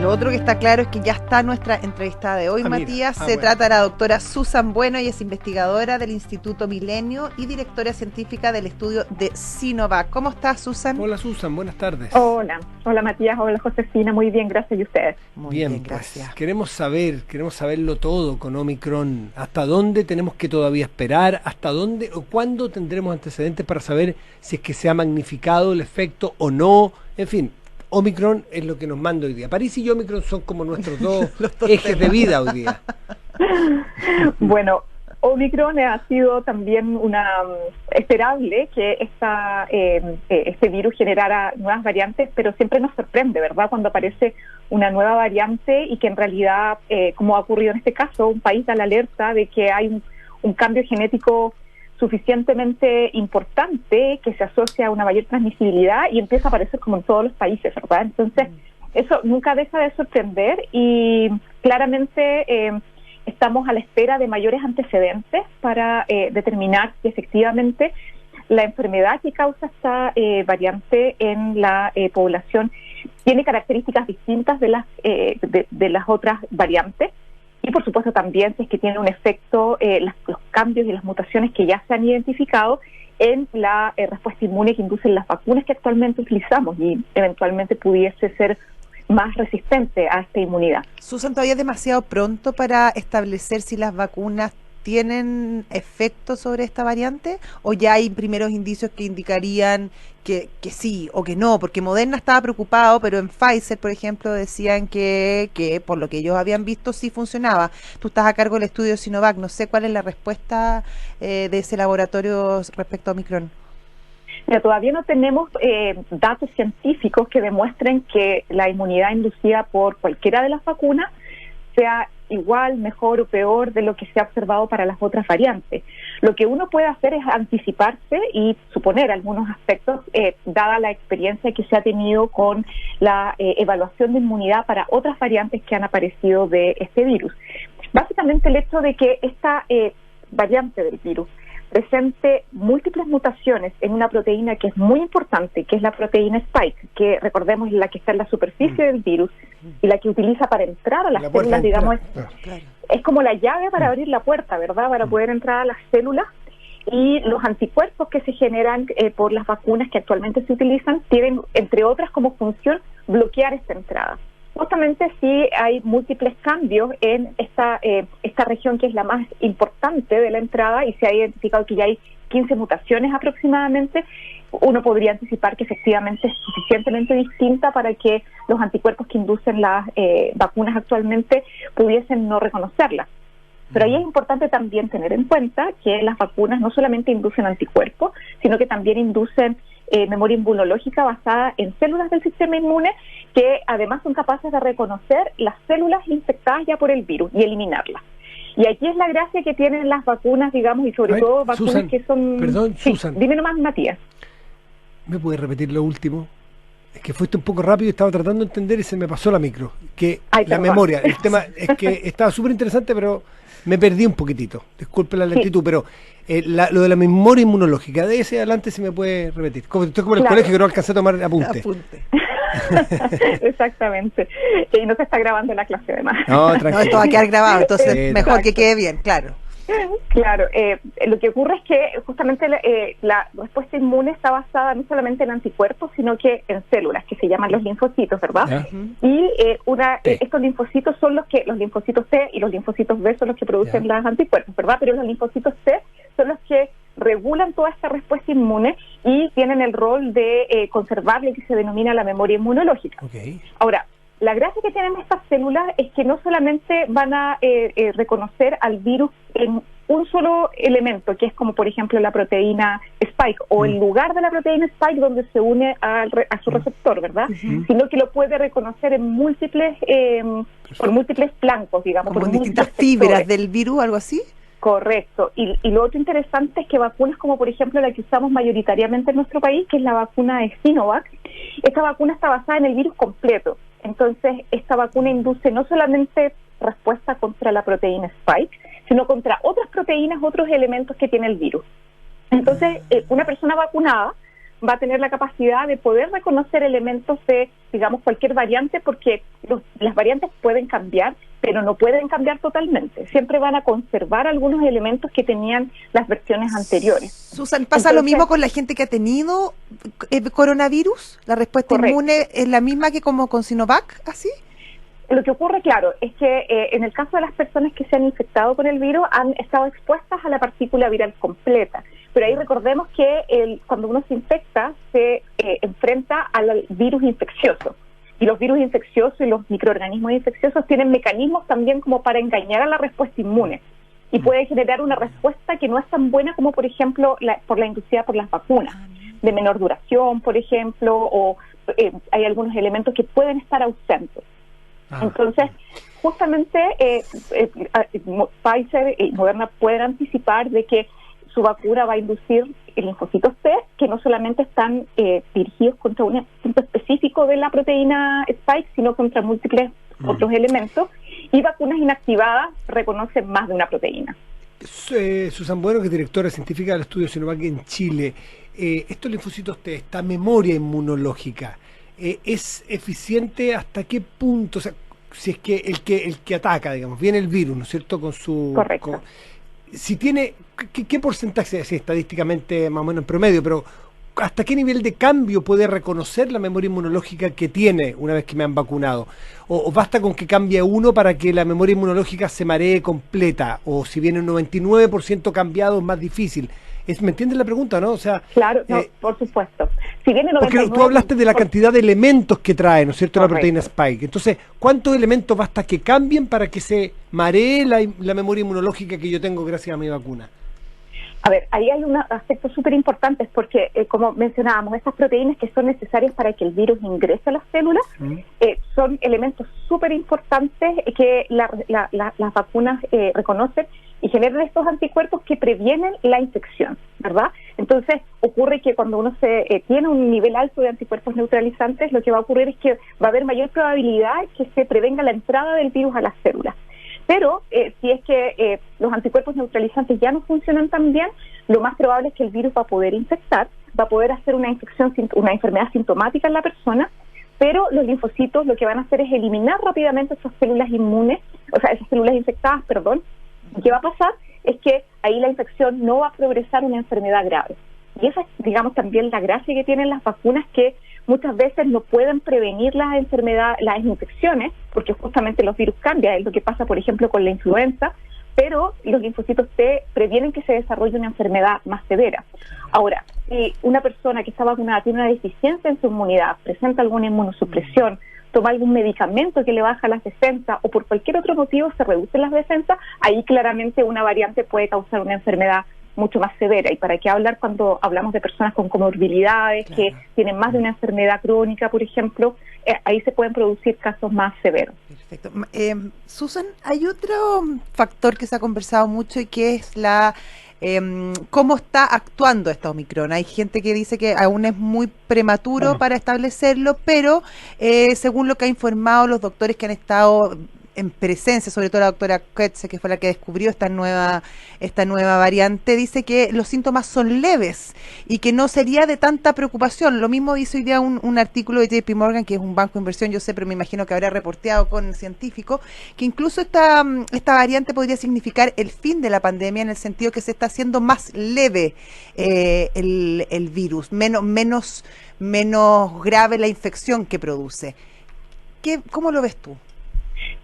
Lo otro que está claro es que ya está nuestra entrevistada de hoy, Matías. Se trata de la doctora Susan Bueno, y es investigadora del Instituto Milenio y directora científica del estudio de Sinovac. ¿Cómo estás, Susan? Hola, Susan, buenas tardes. Hola Matías, hola Josefina, muy bien, gracias. ¿Y ustedes? Muy bien, gracias. Pues, queremos saberlo todo con Omicron. ¿Hasta dónde tenemos que todavía esperar? ¿Hasta dónde o cuándo tendremos antecedentes para saber si es que se ha magnificado el efecto o no? En fin, Omicron es lo que nos manda hoy día. París y Omicron son como nuestros dos ejes de vida hoy día. Bueno, Omicron ha sido también esperable que este virus generara nuevas variantes, pero siempre nos sorprende, ¿verdad?, cuando aparece una nueva variante y que en realidad, como ha ocurrido en este caso, un país da la alerta de que hay un cambio genético suficientemente importante que se asocia a una mayor transmisibilidad y empieza a aparecer como en todos los países, ¿verdad? Entonces, eso nunca deja de sorprender y claramente estamos a la espera de mayores antecedentes para determinar si efectivamente la enfermedad que causa esta variante en la población tiene características distintas de las otras variantes. Y por supuesto también si es que tiene un efecto los cambios y las mutaciones que ya se han identificado en la respuesta inmune que inducen las vacunas que actualmente utilizamos y eventualmente pudiese ser más resistente a esta inmunidad. Susan, ¿todavía es demasiado pronto para establecer si las vacunas tienen efecto sobre esta variante? ¿O ya hay primeros indicios que indicarían que sí o que no? Porque Moderna estaba preocupado, pero en Pfizer, por ejemplo, decían que por lo que ellos habían visto sí funcionaba. Tú estás a cargo del estudio Sinovac, no sé cuál es la respuesta de ese laboratorio respecto a Omicron. Mira, todavía no tenemos datos científicos que demuestren que la inmunidad inducida por cualquiera de las vacunas sea igual, mejor o peor de lo que se ha observado para las otras variantes. Lo que uno puede hacer es anticiparse y suponer algunos aspectos, dada la experiencia que se ha tenido con la evaluación de inmunidad para otras variantes que han aparecido de este virus. Básicamente el hecho de que esta variante del virus presente múltiples mutaciones en una proteína que es muy importante, que es la proteína Spike, que recordemos es la que está en la superficie del virus y la que utiliza para entrar a las células, digamos, es como la llave para abrir la puerta, ¿verdad?, para poder entrar a las células. Y los anticuerpos que se generan por las vacunas que actualmente se utilizan tienen, entre otras, como función bloquear esta entrada. Justamente si hay múltiples cambios en esta región que es la más importante de la entrada y se ha identificado que ya hay 15 mutaciones aproximadamente, uno podría anticipar que efectivamente es suficientemente distinta para que los anticuerpos que inducen las vacunas actualmente pudiesen no reconocerlas. Pero ahí es importante también tener en cuenta que las vacunas no solamente inducen anticuerpos, sino que también inducen memoria inmunológica basada en células del sistema inmune que además son capaces de reconocer las células infectadas ya por el virus y eliminarlas. Y aquí es la gracia que tienen las vacunas, digamos, y sobre todo vacunas Susan, que son... Perdón, sí, Susan. Dime nomás, Matías. ¿Me puedes repetir lo último? Es que fuiste un poco rápido y estaba tratando de entender y se me pasó la micro. La memoria, el tema es que estaba súper interesante, pero me perdí un poquitito. Disculpe la lentitud, pero lo de la memoria inmunológica, de ese adelante se me puede repetir. Estoy como en el colegio que no alcancé a tomar apunte. Exactamente. Y no se está grabando la clase además. No, esto va a quedar grabado, entonces mejor que quede bien, claro. Claro, lo que ocurre es que justamente la respuesta inmune está basada no solamente en anticuerpos, sino que en células que se llaman los linfocitos, ¿verdad? Y estos linfocitos son los linfocitos T y los linfocitos B son los que producen los anticuerpos, ¿verdad? Pero los linfocitos T son los que regulan toda esta respuesta inmune y tienen el rol de conservar lo que se denomina la memoria inmunológica. Ahora, la gracia que tienen estas células es que no solamente van a reconocer al virus en un solo elemento, que es como por ejemplo la proteína Spike o el lugar de la proteína Spike donde se une a su receptor, ¿verdad? Sino que lo puede reconocer en por múltiples flancos, digamos. Como por distintas fibras del virus, algo así. Correcto. Y lo otro interesante es que vacunas como por ejemplo la que usamos mayoritariamente en nuestro país, que es la vacuna de Sinovac, esta vacuna está basada en el virus completo. Entonces, esta vacuna induce no solamente respuesta contra la proteína Spike, sino contra otras proteínas, otros elementos que tiene el virus. Entonces, una persona vacunada va a tener la capacidad de poder reconocer elementos de, digamos, cualquier variante, porque las variantes pueden cambiar, pero no pueden cambiar totalmente. Siempre van a conservar algunos elementos que tenían las versiones anteriores. Susan, ¿pasa lo mismo con la gente que ha tenido coronavirus? ¿La respuesta inmune es la misma que como con Sinovac, así? Lo que ocurre, claro, es que en el caso de las personas que se han infectado con el virus han estado expuestas a la partícula viral completa. Pero ahí recordemos que cuando uno se infecta se enfrenta al virus infeccioso. Y los virus infecciosos y los microorganismos infecciosos tienen mecanismos también como para engañar a la respuesta inmune. Y puede generar una respuesta que no es tan buena como, por ejemplo, inducida por las vacunas, de menor duración, por ejemplo, o hay algunos elementos que pueden estar ausentes. Entonces, justamente Pfizer y Moderna pueden anticipar de que su vacuna va a inducir linfocitos T, que no solamente están dirigidos contra un punto específico de la proteína Spike, sino contra múltiples otros elementos, y vacunas inactivadas reconocen más de una proteína. Susan Bueno, que es directora científica del estudio Sinovac en Chile, estos linfocitos T, esta memoria inmunológica, ¿es eficiente hasta qué punto? O sea, si es que el que ataca, digamos, viene el virus, ¿no es cierto? Con su... Correcto. Si tiene, ¿qué porcentaje, sí, estadísticamente más o menos en promedio, pero hasta qué nivel de cambio puede reconocer la memoria inmunológica que tiene una vez que me han vacunado? ¿O basta con que cambie uno para que la memoria inmunológica se maree completa? ¿O si viene un 99% cambiado es más difícil? ¿Me entiendes la pregunta, no? O sea, claro, no, por supuesto. Si viene 99, porque tú hablaste de la cantidad de elementos que trae, ¿no es cierto?, la proteína Spike. Entonces, ¿cuántos elementos basta que cambien para que se maree la memoria inmunológica que yo tengo gracias a mi vacuna? A ver, ahí hay un aspecto súper importante, porque, como mencionábamos, estas proteínas que son necesarias para que el virus ingrese a las células, son elementos súper importantes que las vacunas reconocen y generan estos anticuerpos que previenen la infección, ¿verdad? Entonces, ocurre que cuando uno tiene un nivel alto de anticuerpos neutralizantes, lo que va a ocurrir es que va a haber mayor probabilidad que se prevenga la entrada del virus a las células. Pero si es que los anticuerpos neutralizantes ya no funcionan tan bien, lo más probable es que el virus va a poder infectar, va a poder hacer una enfermedad sintomática en la persona, pero los linfocitos lo que van a hacer es eliminar rápidamente esas células inmunes, o sea, esas células infectadas, perdón. ¿Qué va a pasar? Es que ahí la infección no va a progresar a una enfermedad grave. Y esa es, digamos, también la gracia que tienen las vacunas, que muchas veces no pueden prevenir las infecciones, porque justamente los virus cambian, es lo que pasa, por ejemplo, con la influenza, pero los linfocitos T previenen que se desarrolle una enfermedad más severa. Ahora, si una persona que está vacunada tiene una deficiencia en su inmunidad, presenta alguna inmunosupresión, toma algún medicamento que le baja las defensas o por cualquier otro motivo se reducen las defensas, ahí claramente una variante puede causar una enfermedad mucho más severa. ¿Y para qué hablar cuando hablamos de personas con comorbilidades, claro, que tienen más de una enfermedad crónica, por ejemplo? Ahí se pueden producir casos más severos. Perfecto. Susan, hay otro factor que se ha conversado mucho y que es cómo está actuando esta Omicron. Hay gente que dice que aún es muy prematuro para establecerlo, pero según lo que ha informado los doctores que han estado en presencia, sobre todo la doctora Koetze, que fue la que descubrió esta nueva variante, dice que los síntomas son leves y que no sería de tanta preocupación. Lo mismo dice hoy día un artículo de JP Morgan, que es un banco de inversión, yo sé, pero me imagino que habrá reporteado con científicos, que incluso esta variante podría significar el fin de la pandemia, en el sentido que se está haciendo más leve el virus, menos grave la infección que produce. ¿Cómo lo ves tú?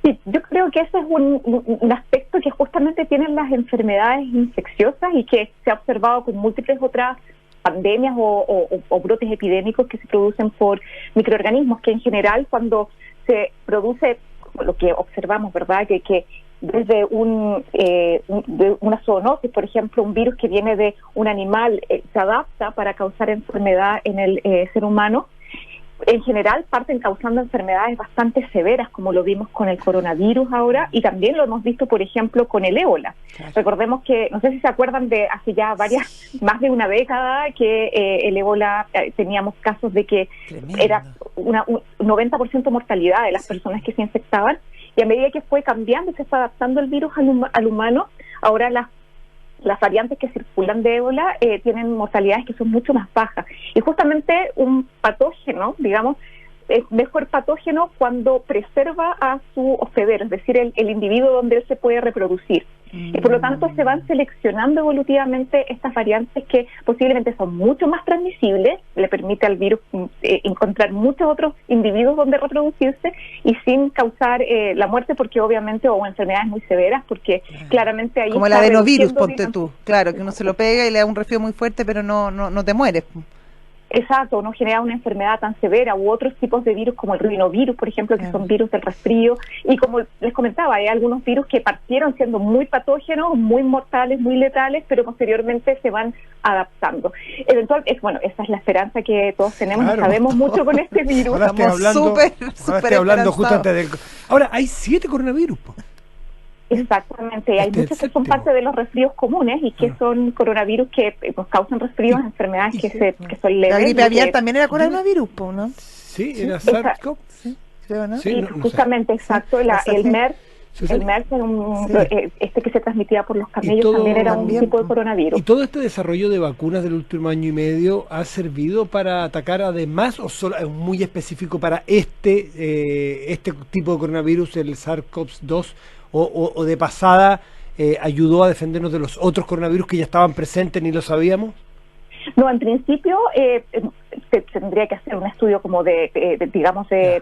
Sí, yo creo que ese es un aspecto que justamente tienen las enfermedades infecciosas y que se ha observado con múltiples otras pandemias o brotes epidémicos que se producen por microorganismos, que en general cuando se produce, lo que observamos, ¿verdad?, que desde de una zoonosis, por ejemplo, un virus que viene de un animal se adapta para causar enfermedad en el ser humano. En general parten causando enfermedades bastante severas, como lo vimos con el coronavirus ahora, y también lo hemos visto, por ejemplo, con el ébola. Claro. Recordemos que, no sé si se acuerdan de hace ya más de una década, que el ébola teníamos casos de que tremendo, era un 90% mortalidad de las personas que se infectaban, y a medida que fue cambiando, se fue adaptando el virus al humano, ahora las las variantes que circulan de ébola tienen mortalidades que son mucho más bajas. Y justamente un patógeno, digamos, es mejor patógeno cuando preserva a su hospedero, es decir, el individuo donde él se puede reproducir. Y por lo tanto se van seleccionando evolutivamente estas variantes que posiblemente son mucho más transmisibles, le permite al virus encontrar muchos otros individuos donde reproducirse y sin causar la muerte, porque obviamente, o enfermedades muy severas, porque claramente ahí como el adenovirus, ponte tú, claro, que uno se lo pega y le da un resfrío muy fuerte, pero no te mueres. Exacto, no genera una enfermedad tan severa, u otros tipos de virus como el rinovirus, por ejemplo, que son virus del resfrío, y como les comentaba, hay algunos virus que partieron siendo muy patógenos, muy mortales, muy letales, pero posteriormente se van adaptando. Bueno, esa es la esperanza que todos tenemos, claro. Sabemos mucho con este virus. Ahora estoy hablando justo antes del... Ahora, hay 7 coronavirus, po. Exactamente, hay muchos que son parte de los resfríos comunes y que son coronavirus que nos causan resfríos, enfermedades que son leves. La gripe aviar también era coronavirus, ¿no? Sí, era SARS-CoV. Sí, creo, ¿no? Sí, justamente, exacto. El MERS, este que se transmitía por los camellos, también era un tipo de coronavirus. ¿Y todo este desarrollo de vacunas del último año y medio ha servido para atacar además, o solo es muy específico para este tipo de coronavirus, el SARS-CoV-2, o de pasada ayudó a defendernos de los otros coronavirus que ya estaban presentes ni lo sabíamos? No, en principio tendría que hacer un estudio como de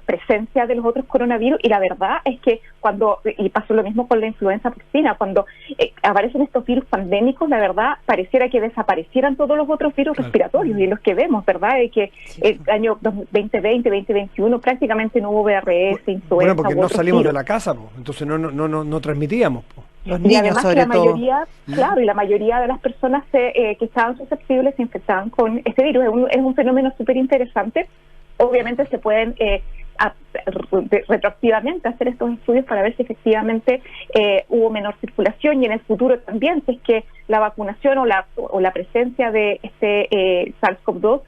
presencia de los otros coronavirus, y la verdad es que y pasó lo mismo con la influenza porcina, cuando aparecen estos virus pandémicos, la verdad pareciera que desaparecieran todos los otros virus respiratorios, y los que vemos, ¿verdad? De que el año 2020, 2021 prácticamente no hubo VRS, influenza. Bueno, porque no salimos de la casa, po, entonces no transmitíamos, po. Los niños, y además sobre que la todo. mayoría, claro, y la mayoría de las personas que estaban susceptibles se infectaban con este virus. Es un fenómeno súper interesante. Obviamente se pueden retroactivamente hacer estos estudios para ver si efectivamente hubo menor circulación, y en el futuro también, si es que la vacunación o la presencia de este SARS-CoV-2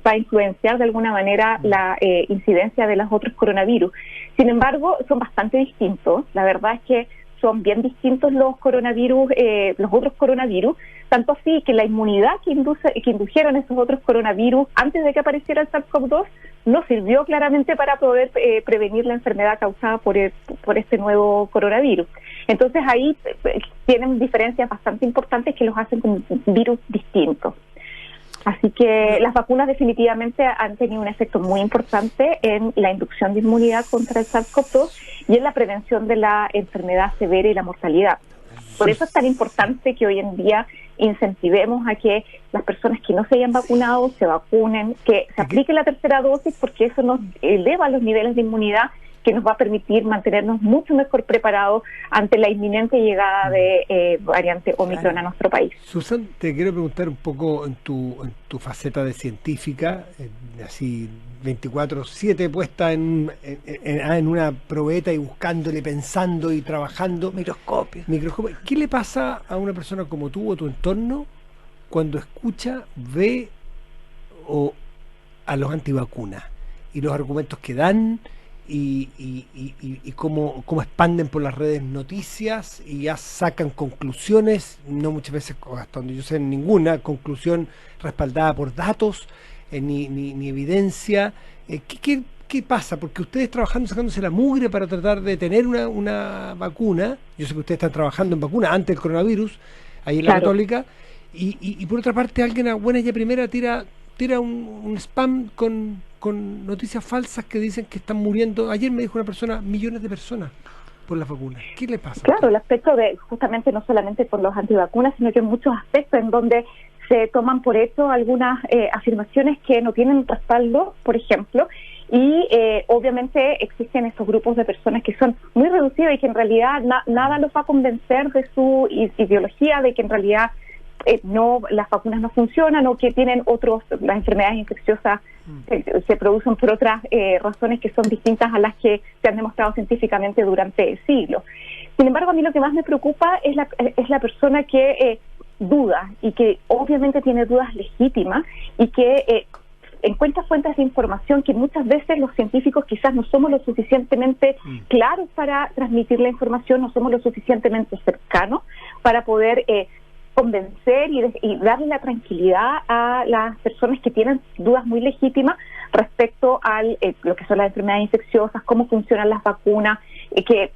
va a influenciar de alguna manera la incidencia de los otros coronavirus. Sin embargo, son bastante distintos. La verdad es que son bien distintos los coronavirus, los otros coronavirus, tanto así que la inmunidad que indujeron esos otros coronavirus antes de que apareciera el SARS-CoV-2 no sirvió claramente para poder prevenir la enfermedad causada por este nuevo coronavirus. Entonces ahí tienen diferencias bastante importantes que los hacen como virus distintos. Así que las vacunas definitivamente han tenido un efecto muy importante en la inducción de inmunidad contra el SARS-CoV-2 y en la prevención de la enfermedad severa y la mortalidad. Por eso es tan importante que hoy en día incentivemos a que las personas que no se hayan vacunado se vacunen, que se aplique la tercera dosis, porque eso nos eleva los niveles de inmunidad, que nos va a permitir mantenernos mucho mejor preparados ante la inminente llegada de variante Omicron a nuestro país. Susan, te quiero preguntar un poco en tu faceta de científica, así 24/7 puesta en una probeta y buscándole, pensando y trabajando. Microscopio. ¿Qué le pasa a una persona como tú o tu entorno cuando escucha, ve a los antivacunas y los argumentos que dan y cómo expanden por las redes noticias y ya sacan conclusiones, no muchas veces, hasta donde yo sé, ninguna conclusión respaldada por datos, ni evidencia? ¿Qué pasa? Porque ustedes trabajando, sacándose la mugre para tratar de tener una vacuna, yo sé que ustedes están trabajando en vacuna antes del coronavirus, ahí en la Católica, y por otra parte alguien a buena y a primera tira un spam con noticias falsas que dicen que están muriendo. Ayer me dijo una persona, millones de personas por las vacunas. ¿Qué le pasa? Claro, el aspecto de, justamente no solamente por los antivacunas, sino que en muchos aspectos en donde se toman por hecho algunas afirmaciones que no tienen respaldo, por ejemplo, y obviamente existen estos grupos de personas que son muy reducidos y que en realidad nada los va a convencer de su ideología, de que en realidad las vacunas no funcionan, o que tienen las enfermedades infecciosas se producen por otras razones que son distintas a las que se han demostrado científicamente durante siglos. Sin embargo, a mí lo que más me preocupa es la persona que duda, y que obviamente tiene dudas legítimas, y que encuentra fuentes de información que muchas veces los científicos quizás no somos lo suficientemente claros para transmitir la información, no somos lo suficientemente cercanos para poder convencer y darle la tranquilidad a las personas que tienen dudas muy legítimas respecto a lo que son las enfermedades infecciosas, cómo funcionan las vacunas,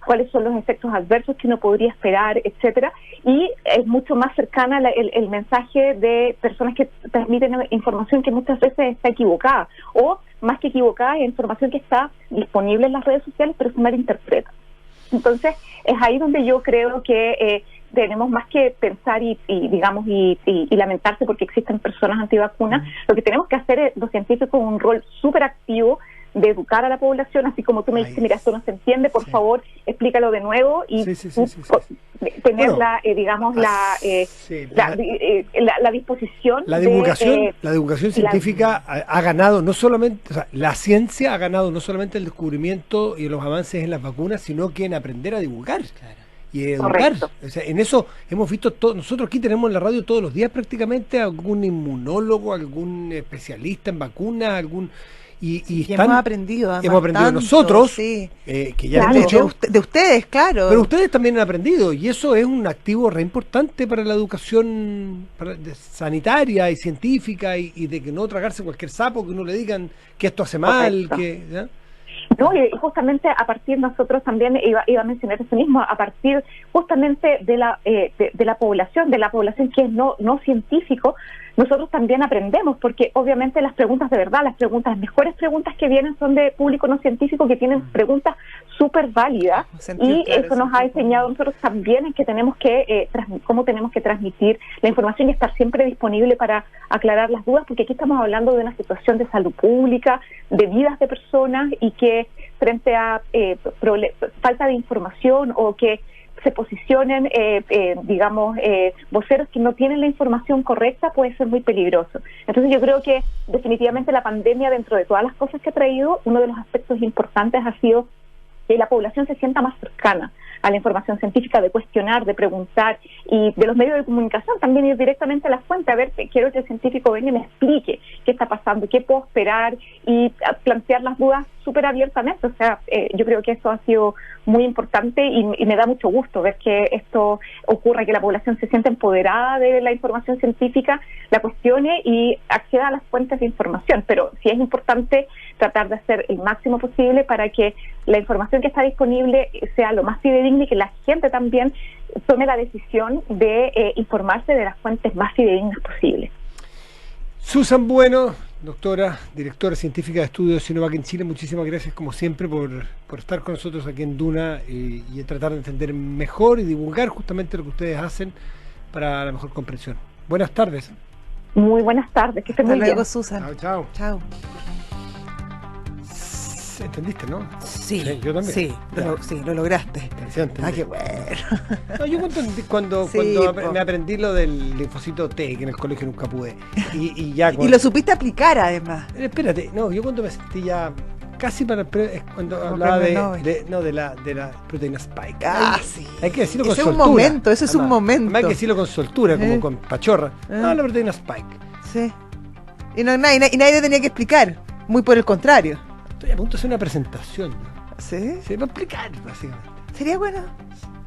cuáles son los efectos adversos que uno podría esperar, etcétera. Y es mucho más cercana el mensaje de personas que transmiten información que muchas veces está equivocada, o más que equivocada, es información que está disponible en las redes sociales, pero se malinterpreta. Entonces, es ahí donde yo creo que tenemos más que pensar y lamentarse porque existen personas antivacunas. Lo que tenemos que hacer es, los científicos, un rol súper activo de educar a la población, así como tú me dices, mira, esto no se entiende, por favor, explícalo de nuevo, y tener la disposición. La divulgación científica ha ganado no solamente, o sea, la ciencia ha ganado no solamente el descubrimiento y los avances en las vacunas, sino que en aprender a divulgar. Claro. Y educar. O sea, en eso hemos visto nosotros aquí tenemos en la radio todos los días prácticamente algún inmunólogo, algún especialista en vacunas, y hemos aprendido nosotros, sí. Que ya de ustedes, claro. Pero ustedes también han aprendido, y eso es un activo re importante para la educación sanitaria y científica, y de que no tragarse cualquier sapo, que uno le digan que esto hace mal, ¿ya? No, y justamente a partir, nosotros también iba a mencionar eso mismo, a partir justamente de la población que es no científico, nosotros también aprendemos, porque obviamente las preguntas de verdad, las mejores preguntas que vienen son de público no científico, que tienen preguntas súper válidas, y eso nos ha enseñado a nosotros también en que tenemos que cómo tenemos que transmitir la información y estar siempre disponible para aclarar las dudas, porque aquí estamos hablando de una situación de salud pública, de vidas de personas, y que frente a falta de información, o que se posicionen, voceros que no tienen la información correcta, puede ser muy peligroso. Entonces yo creo que definitivamente la pandemia, dentro de todas las cosas que ha traído, uno de los aspectos importantes ha sido que la población se sienta más cercana a la información científica, de cuestionar, de preguntar, y de los medios de comunicación también ir directamente a la fuente, a ver, quiero que el científico venga y me explique qué está pasando, qué puedo esperar, y plantear las dudas súper abiertamente. O sea, yo creo que eso ha sido muy importante, y me da mucho gusto ver que esto ocurra, que la población se sienta empoderada de la información científica, la cuestione y acceda a las fuentes de información. Pero sí es importante tratar de hacer el máximo posible para que la información que está disponible sea lo más fidedigna, y que la gente también tome la decisión de informarse de las fuentes más fidedignas posibles. Susan Bueno, doctora, directora científica de estudios Sinovac en Chile, muchísimas gracias como siempre por estar con nosotros aquí en Duna, y tratar de entender mejor y divulgar justamente lo que ustedes hacen para la mejor comprensión. Buenas tardes. Muy buenas tardes, que estén muy bien. Hasta luego, Susan. Chao. ¿Entendiste, no? Sí, yo también. Sí, lo lograste. Qué bueno. No, yo cuando me aprendí lo del linfocito T, que en el colegio nunca pude. Y lo supiste aplicar, además. Espérate, no, yo cuando me sentí ya casi para cuando hablaba de la proteína Spike. Sí. Hay que decirlo con soltura. Eso es un momento. Hay que decirlo con soltura, como con pachorra. No, la proteína Spike. Sí. Y nadie tenía que explicar. Muy por el contrario. Estoy a punto de hacer una presentación, ¿no? ¿Sí? Se va a explicar, básicamente. ¿Sería bueno?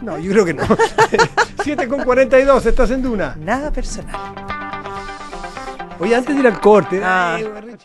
No, yo creo que no. 7:42, estás en Duna. Nada personal. Oye, antes de ir al corte...